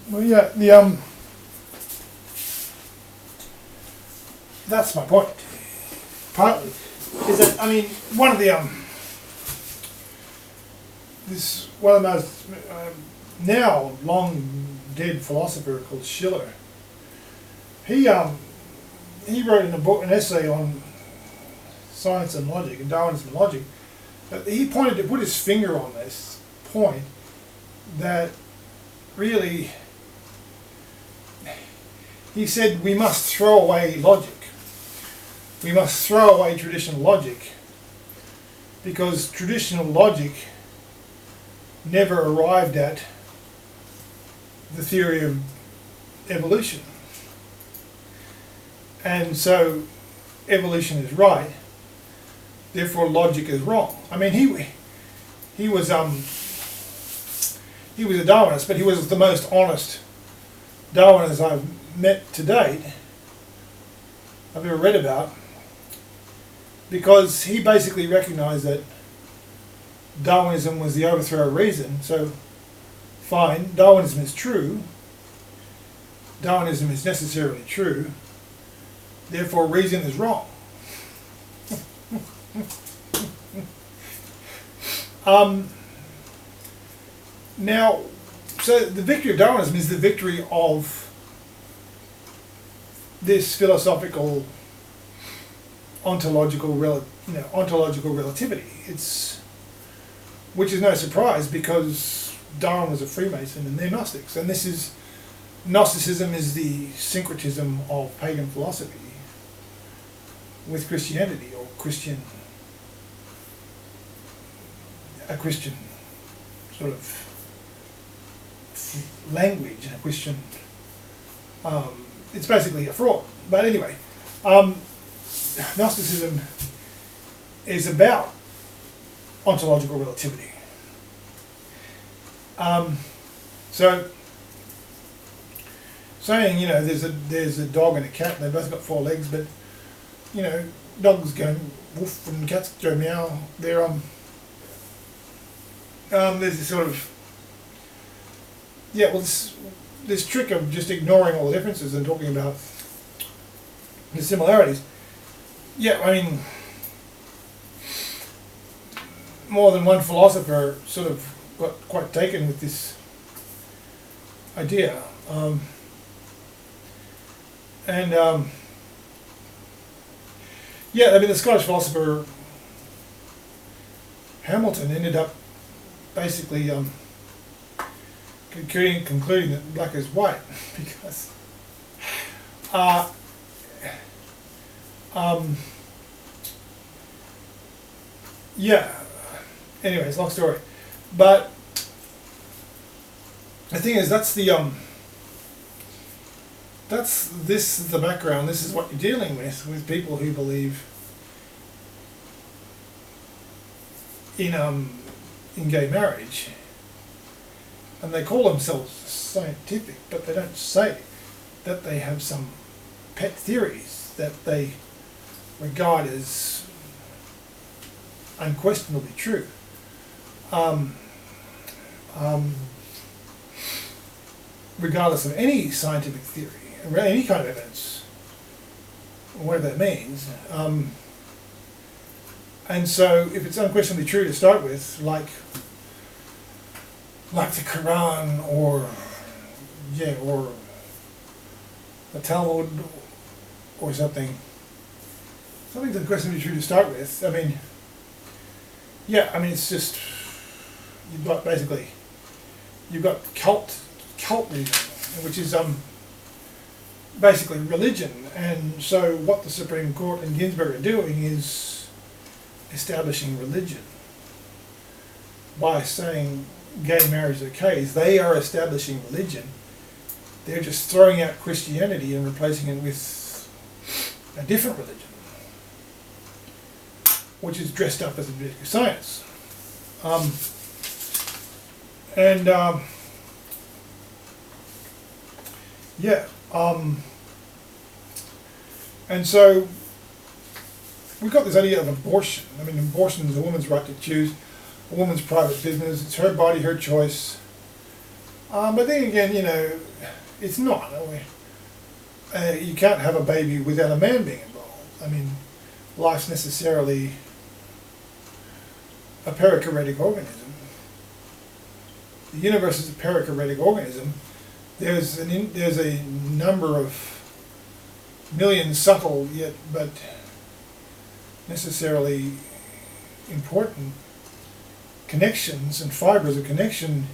Well, yeah, that's my point. Partly is that, I mean, one of the one of the most now long dead philosopher called Schiller. He wrote in a book an essay on science and logic and Darwinism and logic. He put his finger on this point that really, he said, we must throw away logic. We must throw away traditional logic because traditional logic never arrived at the theory of evolution. And so evolution is right, therefore logic is wrong. I mean, he was a Darwinist, but he was the most honest Darwinist I've met to date, I've ever read about, because he basically recognized that Darwinism was the overthrow of reason. So fine, Darwinism is true, Darwinism is necessarily true, therefore reason is wrong. Now, so the victory of Darwinism is the victory of this philosophical ontological relativity. Which is no surprise because Darwin was a Freemason and they're Gnostics, and Gnosticism is the syncretism of pagan philosophy with Christianity, or a Christian sort of language, and a Christian, it's basically a fraud. But anyway, Gnosticism is about ontological relativity. So saying, there's a dog and a cat and they've both got 4 legs, but dogs go woof and cats go meow. There's this sort of this trick of just ignoring all the differences and talking about the similarities. Yeah, I mean, more than one philosopher sort of got quite taken with this idea. The Scottish philosopher Hamilton ended up basically concluding that black is white because anyway, it's a long story. But the thing is, this is the background, this is what you're dealing with people who believe in gay marriage. And they call themselves scientific, but they don't say that they have some pet theories that they regard as unquestionably true. Regardless of any scientific theory, any kind of evidence, whatever that means. And so if it's unquestionably true to start with, like the Quran or the Talmud or something's unquestionably true to start with, it's just, you've got cult reason, which is basically religion. And so what the Supreme Court and Ginsburg are doing is establishing religion by saying gay marriage is okay. They are establishing religion. They're just throwing out Christianity and replacing it with a different religion, which is dressed up as a bit of science. And so we've got this idea of abortion. Abortion is a woman's right to choose, a woman's private business. It's her body, her choice. But then again, it's not. You can't have a baby without a man being involved. I mean, life's necessarily a perichoretic organism. The universe is a perichoretic organism. There's a number of million subtle yet but necessarily important connections and fibers of connection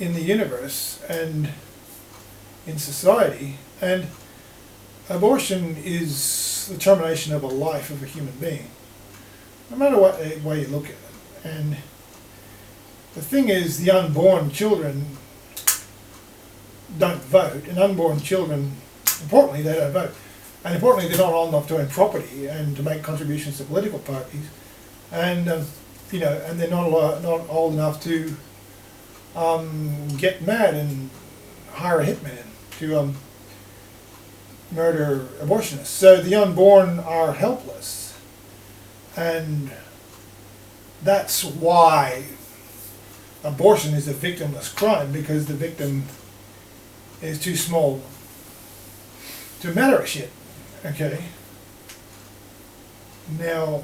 in the universe and in society, and abortion is the termination of a life of a human being, no matter what way you look at it. And the thing is, the unborn children don't vote, and unborn children, importantly, they don't vote, and importantly, they're not old enough to own property and to make contributions to political parties, and and they're not old enough to get mad and hire a hitman to murder abortionists. So the unborn are helpless, and that's why abortion is a victimless crime, because the victim is too small to matter a shit. Okay. Now,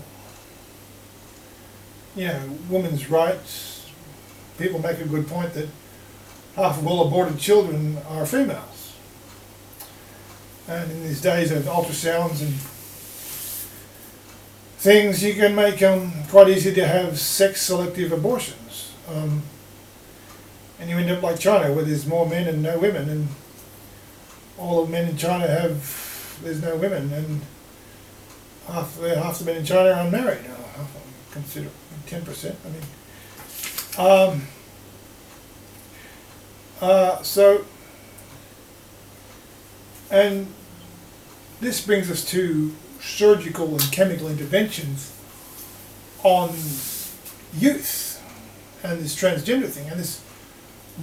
women's rights, people make a good point that half of all aborted children are females. And in these days of ultrasounds and things, you can make quite easy to have sex-selective abortions. And you end up like China, where there's more men and no women, and all the men in China there's no women, and half the men in China are unmarried. Consider 10%. And this brings us to surgical and chemical interventions on youth and this transgender thing and this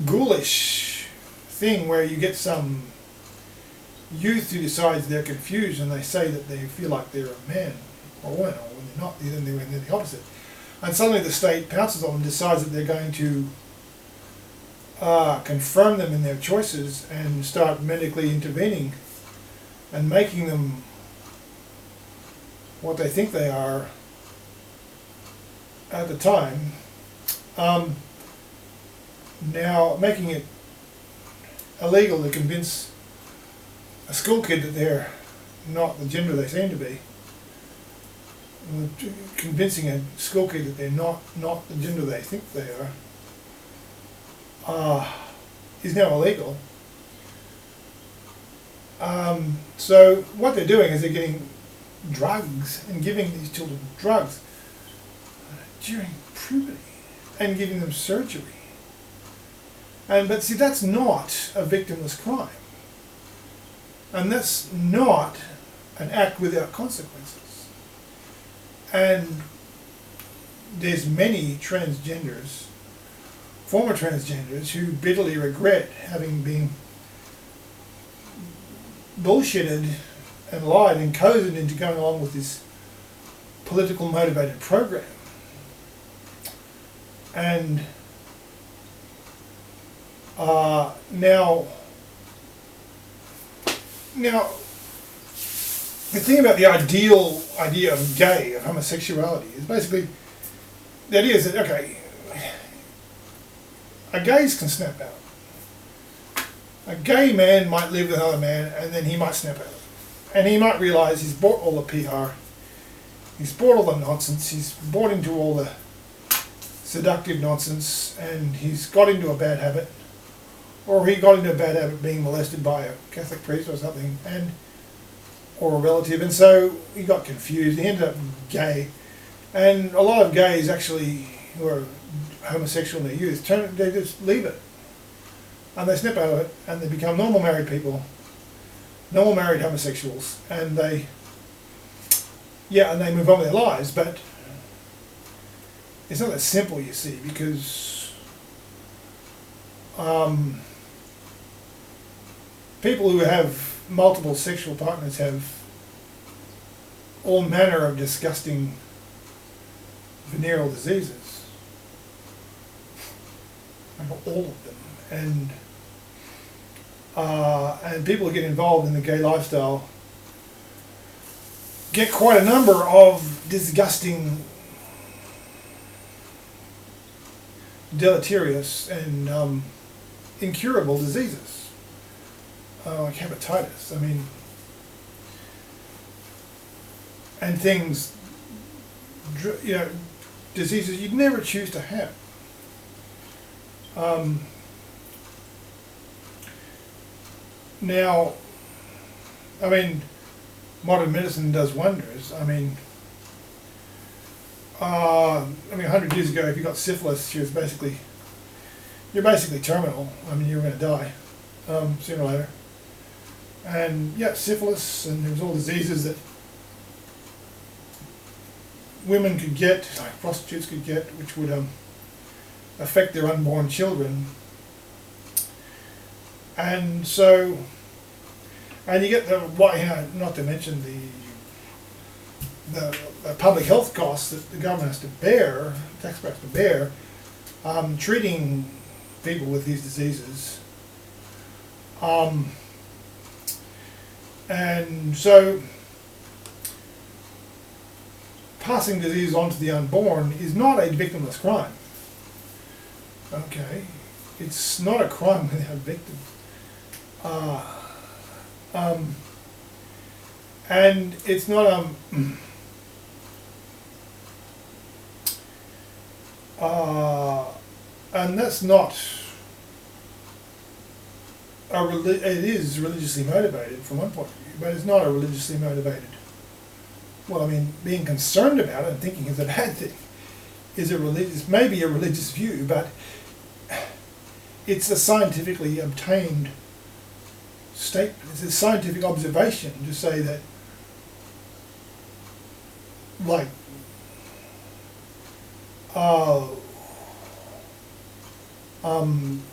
ghoulish thing where you get some youth who decides they're confused and they say that they feel like they're a man or woman, or when they're not, then they're the opposite. And suddenly the state pounces on them and decides that they're going to confirm them in their choices and start medically intervening and making them what they think they are at the time. Now making it illegal to convince a school kid that they're not the gender they seem to be, convincing a school kid that they're not the gender they think they are, is now illegal. So what they're doing is they're getting drugs and giving these children drugs during puberty and giving them surgery. But see, that's not a victimless crime. And that's not an act without consequences. And there's many transgenders, former transgenders, who bitterly regret having been bullshitted and lied and coded into going along with this political motivated program. And now, the thing about the ideal idea of gay, of homosexuality, is basically, the idea is that, okay, a gays can snap out. A gay man might live with another man and then he might snap out. And he might realise he's bought all the PR, he's bought all the nonsense, he's bought into all the seductive nonsense, and he's got into a bad habit, or he got into a bad habit being molested by a Catholic priest or something, or a relative, and so he got confused, he ended up gay. And a lot of gays actually, who are homosexual in their youth, they just leave it. And they snap out of it, and they become normal married people, normal married homosexuals, and they move on with their lives. But it's not that simple, you see, because people who have multiple sexual partners have all manner of disgusting venereal diseases. All of them. and people who get involved in the gay lifestyle get quite a number of disgusting, deleterious, and incurable diseases, like hepatitis. I mean, and things, diseases you'd never choose to have. Now, I mean, modern medicine does wonders. I mean, 100 years ago, if you got syphilis, you're basically terminal. I mean, you were going to die sooner or later. And yeah, syphilis, and there was all diseases that women could get, like prostitutes could get, which would affect their unborn children. And so, and you get not to mention the public health costs that the government has to bear, taxpayers have to bear, treating people with these diseases. And so, passing disease on to the unborn is not a victimless crime. Okay, it's not a crime without victim. And it's not and that's not it is religiously motivated from one point of view, but it's not a religiously motivated. Well, I mean, being concerned about it and thinking it's a bad thing is maybe a religious view, but it's a scientifically obtained statement. It's a scientific observation to say that, like,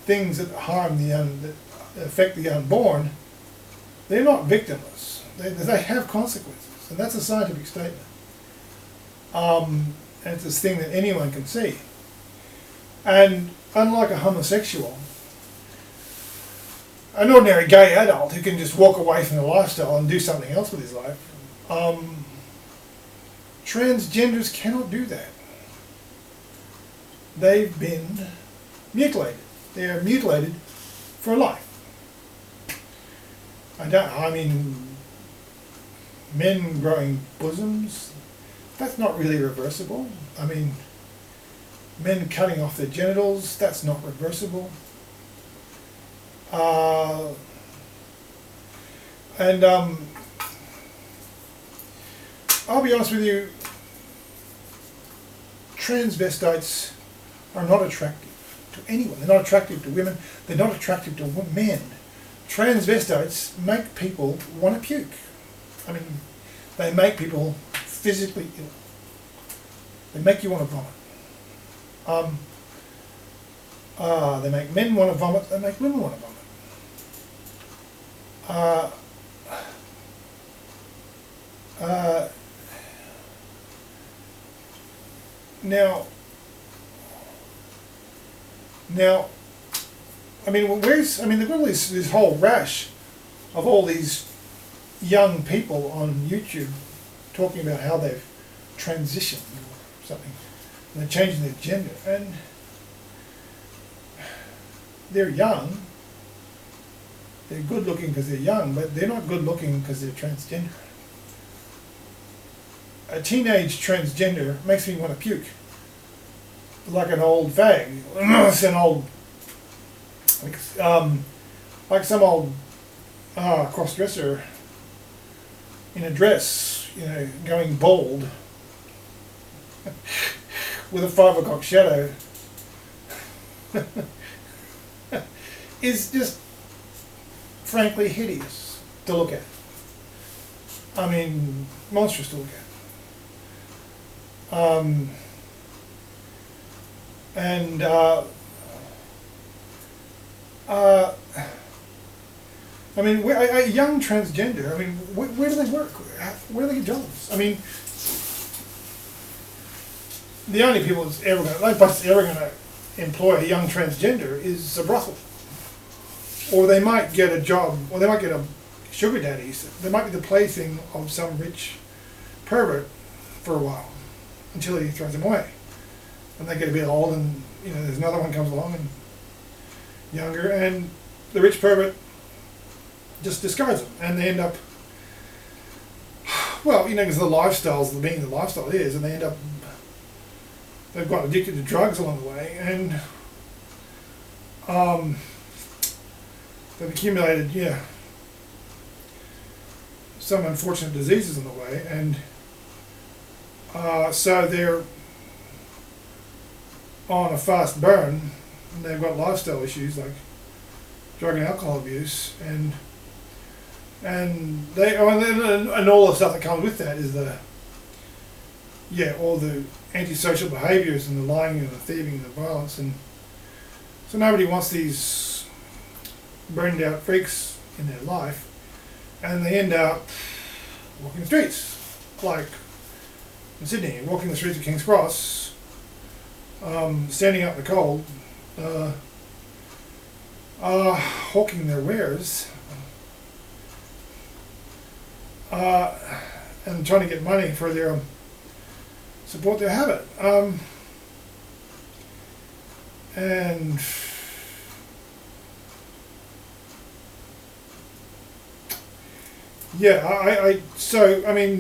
things that harm that affect the unborn, they're not victimless. They have consequences, and that's a scientific statement. And it's this thing that anyone can see. And unlike a homosexual, an ordinary gay adult who can just walk away from the lifestyle and do something else with his life, transgenders cannot do that. They've been mutilated. They are mutilated for life. Men growing bosoms, that's not really reversible. I mean, men cutting off their genitals, that's not reversible. I'll be honest with you, transvestites are not attractive to anyone. They're not attractive to women. They're not attractive to men. Transvestites make people want to puke. I mean, they make people physically ill. They make you want to vomit. They make men want to vomit. They make women want to vomit. Now, I mean, they've got this whole rash of all these young people on YouTube talking about how they've transitioned or something, and they're changing their gender, and they're young. They're good looking because they're young, but they're not good looking because they're transgender. A teenage transgender makes me want to puke, like an old fag. It's an old, like some old cross-dresser in a dress, going bald with a 5 o'clock shadow is just frankly hideous to look at. I mean, monstrous to look at. I mean, a young transgender, I mean, where do they work? Where do they get jobs? I mean, the only people that's ever going to employ a young transgender is a brothel. or they might get a job, or they might get a sugar daddies. They might be the plaything of some rich pervert for a while until he throws them away. And they get a bit old, and there's another one comes along and younger, and the rich pervert just discards them, and they end up, well, because the lifestyle's being the lifestyle is, and they end up, they've got addicted to drugs along the way, and they've accumulated, some unfortunate diseases in the way, and so they're on a fast burn, and they've got lifestyle issues like drug and alcohol abuse, and all the stuff that comes with that is all the antisocial behaviours and the lying and the thieving and the violence, and so nobody wants these burned out freaks in their life, and they end up walking the streets, like in Sydney, walking the streets of King's Cross, standing out in the cold, hawking their wares, and trying to get money for their support their habit, and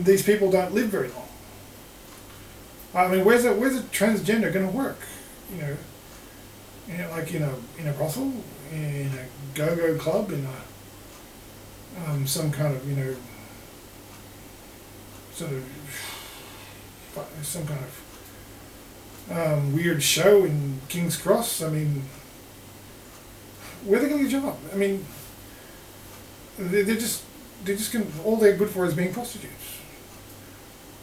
these people don't live very long. Where's a transgender going to work? Like in a brothel, in a go-go club, in a some kind of some kind of weird show in King's Cross. Where are they going to get a job? They're just all they're good for is being prostitutes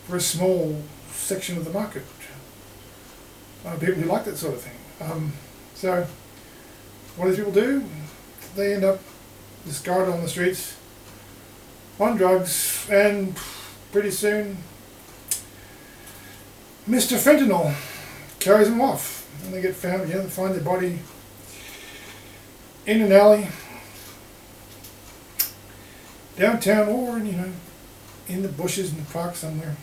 for a small section of the market. People who like that sort of thing. So what do these people do? They end up discarded on the streets, on drugs, and pretty soon Mr. Fentanyl carries them off, and they get found again. They find their body in an alley downtown, or in the bushes in the park somewhere.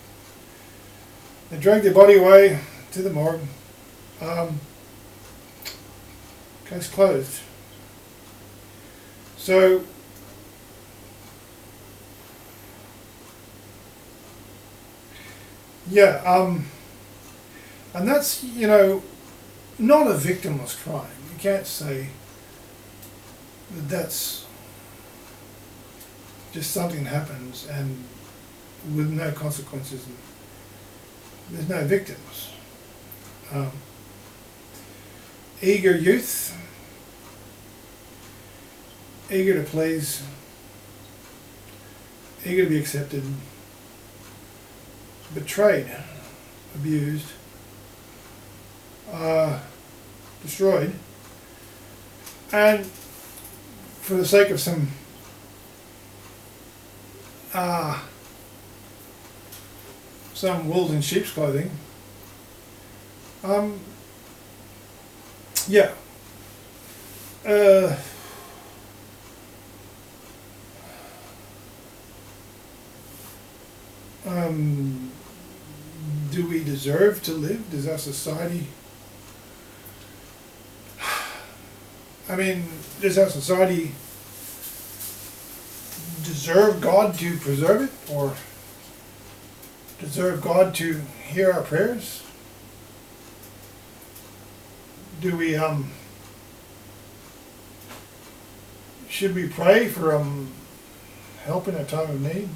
They drag their body away to the morgue. Case closed. So and that's not a victimless crime. You can't say that that's just something that happens and with no consequences. There's no victims. Eager youth, eager to please, eager to be accepted, betrayed, abused, destroyed, and for the sake of some wolves in sheep's clothing, do we deserve to live? Does our society does our society deserve God to preserve it, or deserve God to hear our prayers? Do we should we pray for help in a time of need?